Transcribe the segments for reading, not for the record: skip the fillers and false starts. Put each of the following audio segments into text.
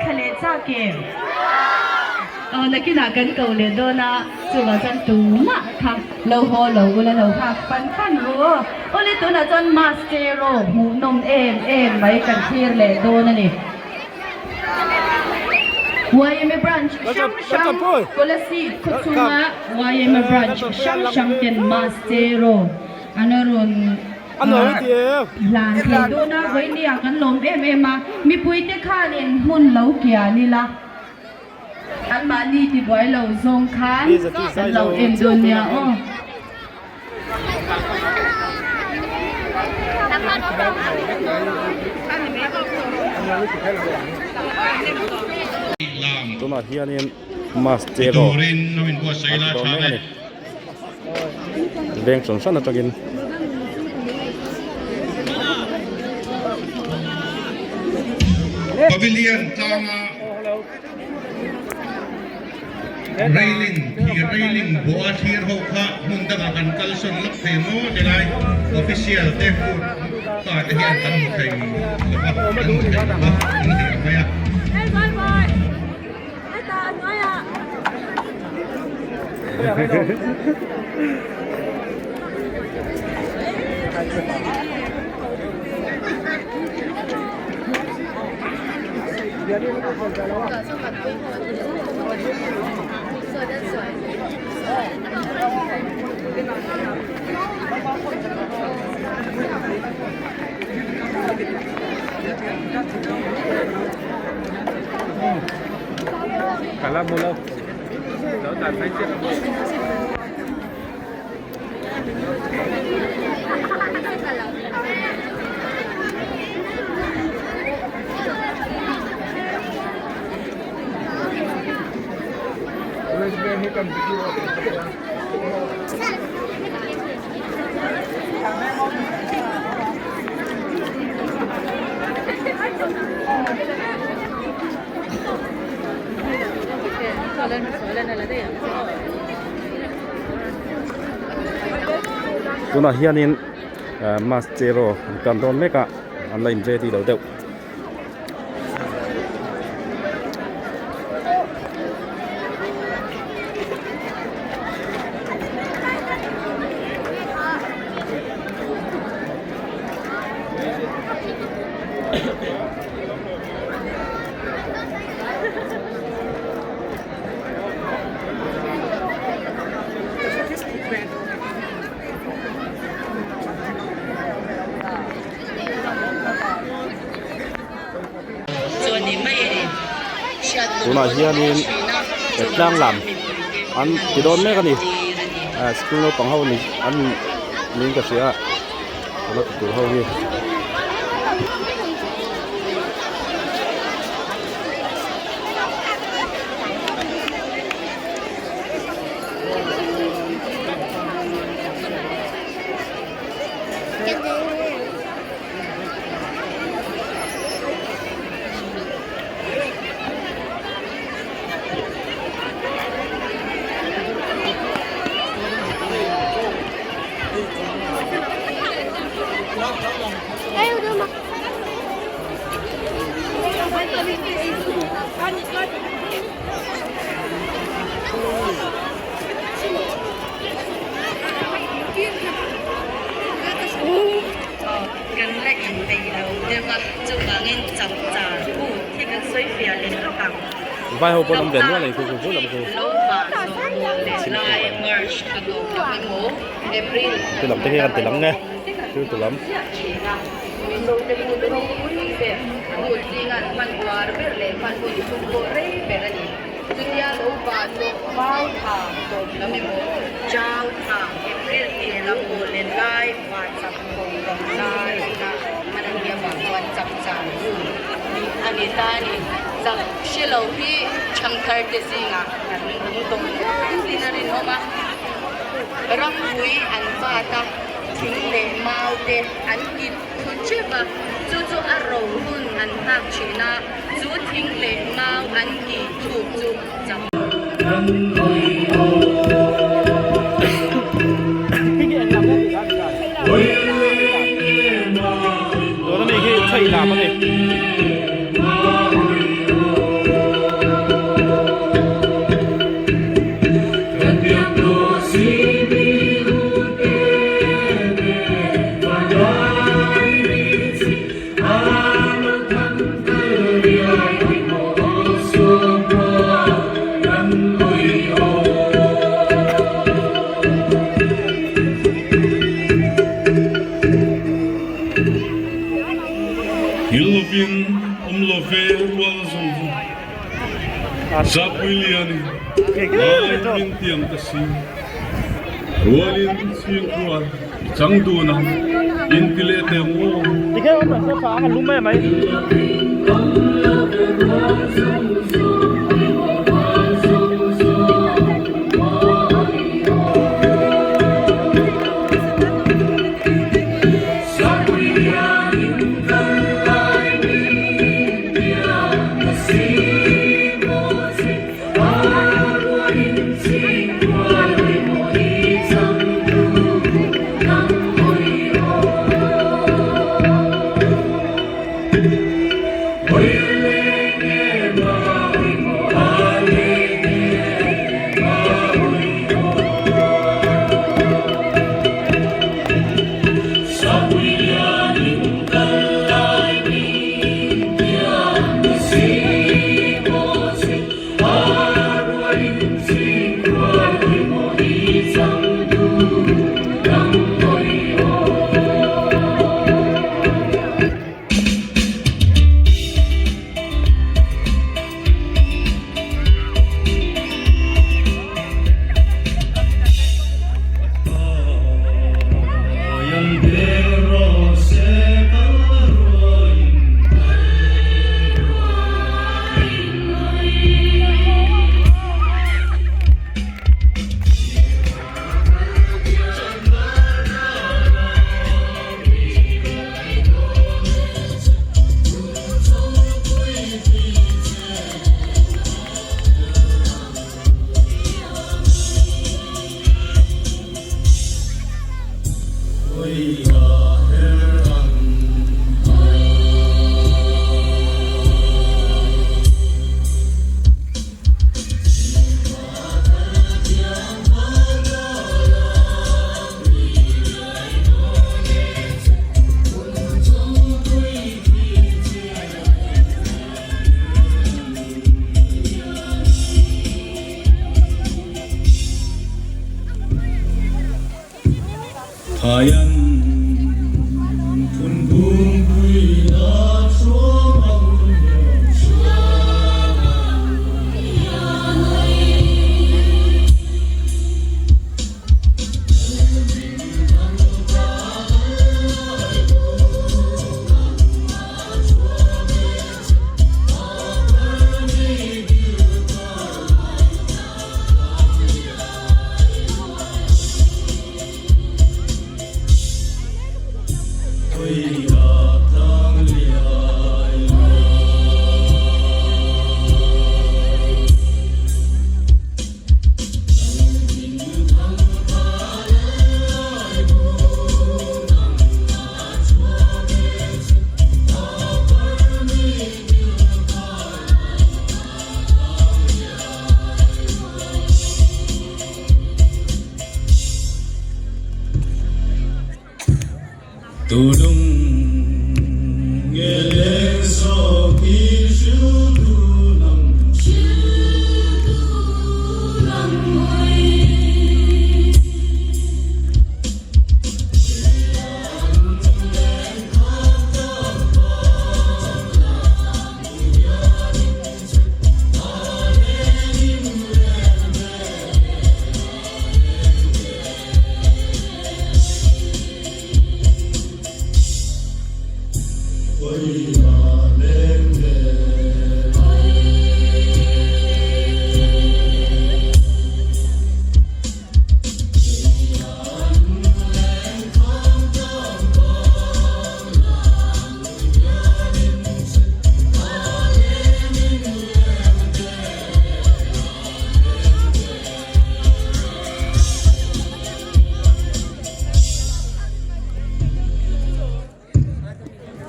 ทะเลจ้าเกมนักกีฬากันเกาหลีด้วยนะจุดจันตูมะค่ะเราหัวเราบุญเราพักปันขันรัวโอ้เลยตัวน่ะจันมาสเตโรหูนมเอ็มไว้กันที่เลยโดนนี่YM branch Chapchar Kolasib Chapchar YM branch Chapchar Kut Mastero Anarun Lan Kedona Wini akan lom ma mi puite khanin hun lau kia ni la an mani ti boy lau zong khan lau em dunyaตัวน่ะเฮียนี่มาสเตโรตัวนี้นี่แดงสั้นๆนะตัวกินปาวิเลียนทางเรลิงที่เรลิงบัวที่เราข้ามุ่งตะกันกัลสันลักเทโมเดลัยออฟฟิเชียลเทฟูต่อจะเห็นกันหมดเลยกันหมดเลยไปอ่ะcả là một lâu đó là phải chếtตัวน่ะเฮียนี่มาสเตโรกันโดนเมกะอันไลน์เจที่เราเดาตัวน่ะเฮียนี่จ้างลำอันที่โดนเมกะนี่สกุลเราต้องเขานี่อันนี้ก็เสียแล้วตัวเขานี่กันแรกอินไปเราเรียกว่าจุดวางเงินจับจ่าผู้ที่กันสวยเฟียเลยก็ต่างไปเอาไปลำเด่นว่าอะไรคือพูดอะไรคือโลบาโลเลไลเมอร์ชกระดูกกับโมเอพริลคือลำเท่กันติดลำไงคือตัวลำโลเดมูโลมุนีเปมูจิงันมันวาร์เบลเลมันบุญสุโกเรเปรนีจุดยาโลบาโลบ้าทางโดนแล้วไม่โมเจ้าทางเอพริลเอลโมเลไลมาจับโคลงไลนะมันเรียกว่าวันจับจ่าอยู่อันนี้ตานี่จับเชลล์ที่ชังคาร์เตซิงอ่ะนั่นมันตรงนี้นั่นเองว่ารังหุยอันฟ้าตาทิ้งเลมาเดอันกินคุณเชื่อปะจู่ๆอารมณ์หุ่นอันหักชีน่าจู่ทิ้งเลมาอันกินถูกจู่จับตัวนั้นนี่คือใช่ลามันเอง Zapuiliani, Ayin Tiam Tasi, Rualin Singkuan, Changduna, Intilete Mo. Ikaw ba sa paangan lumay may? Ayan pun bumbuy na tulung ngelengso kishudulang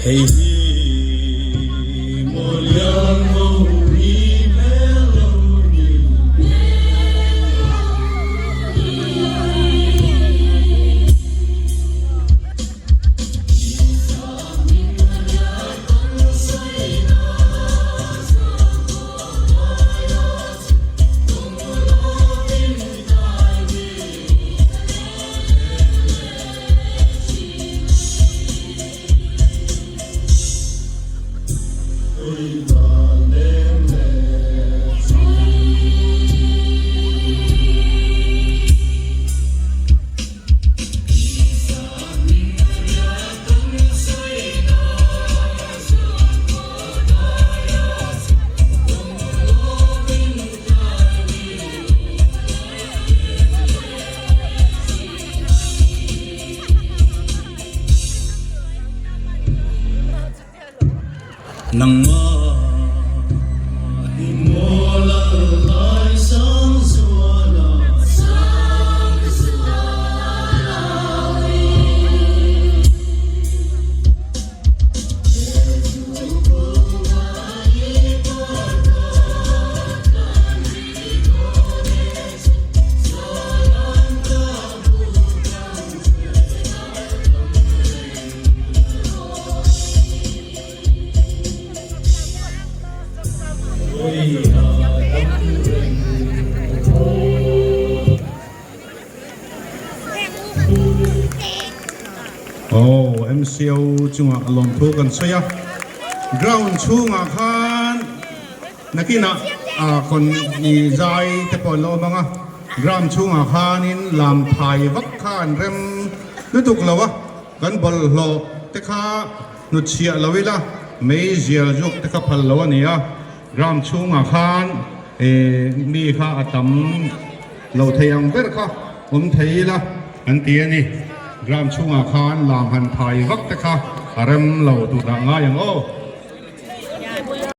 hey moliang maui meloni nang ma hi mo la lai sang suala MCO chunga lom thu kan soya ground chunga khan nakina kon ni zai te polo manga gram chunga khan in lam thai vak khan rem lutuk lawa kan bol lo te kha nu chia lawila mei zial juk te kha phal lawa nia gram chunga khan mi kha atam lo thayang ber kha theila an tiani gram chunga khan lam han thai vak te kha arem lo tu da nga yang o